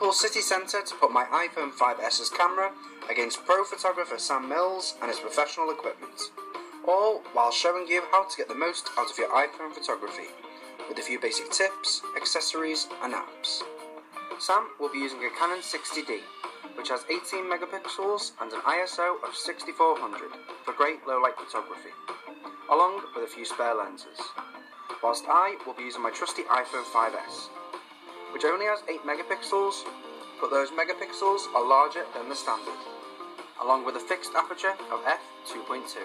Liverpool city centre to put my iPhone 5S's camera against pro photographer Sam Mills and his professional equipment, all while showing you how to get the most out of your iPhone photography, with a few basic tips, accessories and apps. Sam will be using a Canon 60D, which has 18 megapixels and an ISO of 6400 for great low light photography, along with a few spare lenses, whilst I will be using my trusty iPhone 5S, which only has 8 megapixels, but those megapixels are larger than the standard, along with a fixed aperture of f2.2.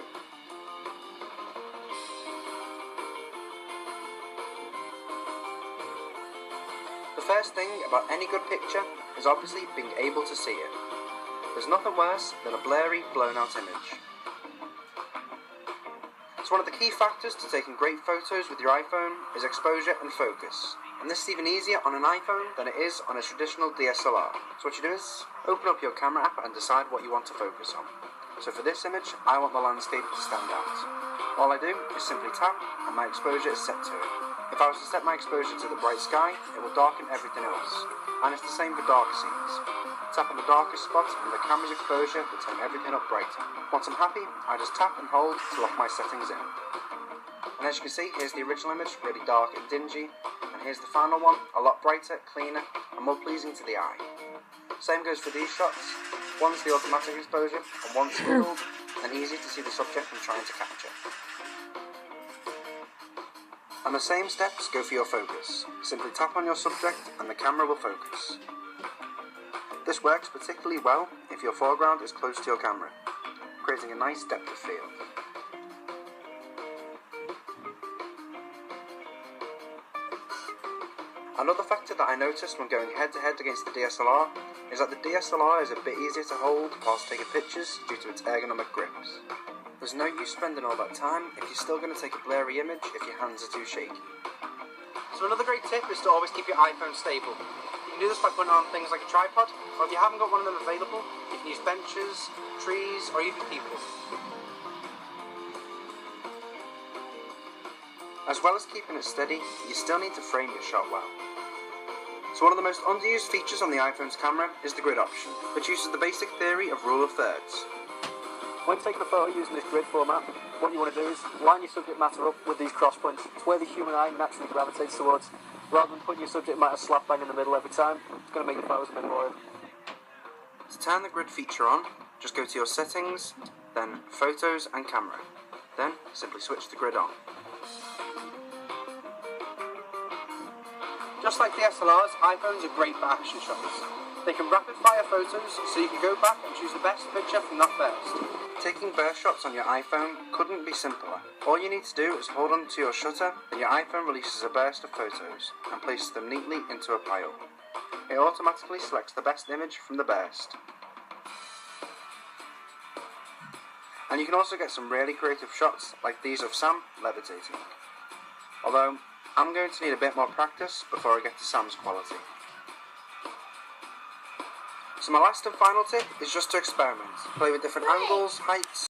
The first thing about any good picture is obviously being able to see it. There's nothing worse than a blurry, blown out image. So one of the key factors to taking great photos with your iPhone is exposure and focus. And this is even easier on an iPhone than it is on a traditional DSLR. So what you do is open up your camera app and decide what you want to focus on. So for this image, I want the landscape to stand out. All I do is simply tap and my exposure is set to it. If I was to set my exposure to the bright sky, it will darken everything else. And it's the same for darker scenes. Tap on the darkest spot and the camera's exposure will turn everything up brighter. Once I'm happy, I just tap and hold to lock my settings in. And as you can see, here's the original image, really dark and dingy. And here's the final one, a lot brighter, cleaner, and more pleasing to the eye. Same goes for these shots. One's the automatic exposure, and one's squirreled, and easy to see the subject I'm trying to capture. And the same steps go for your focus. Simply tap on your subject and the camera will focus. This works particularly well if your foreground is close to your camera, creating a nice depth of field. Another factor that I noticed when going head to head against the DSLR is that the DSLR is a bit easier to hold whilst taking pictures due to its ergonomic grips. There's no use spending all that time if you're still going to take a blurry image if your hands are too shaky. So another great tip is to always keep your iPhone stable. You can do this by putting on things like a tripod, or if you haven't got one of them available, you can use benches, trees, or even people. As well as keeping it steady, you still need to frame your shot well. So one of the most underused features on the iPhone's camera is the grid option, which uses the basic theory of rule of thirds. When taking a photo using this grid format, what you want to do is line your subject matter up with these cross points. It's where the human eye naturally gravitates towards. Rather than putting your subject matter slap bang in the middle every time, it's going to make the photos a bit more. To turn the grid feature on, just go to your settings, then photos and camera. Then simply switch the grid on. Just like DSLRs, iPhones are great for action shots. They can rapid fire photos, so you can go back and choose the best picture from that burst. Taking burst shots on your iPhone couldn't be simpler. All you need to do is hold on to your shutter, and your iPhone releases a burst of photos and places them neatly into a pile. It automatically selects the best image from the burst. And you can also get some really creative shots like these of Sam levitating. Although, I'm going to need a bit more practice before I get to Sam's quality. So my last and final tip is just to experiment. Play with different angles, heights,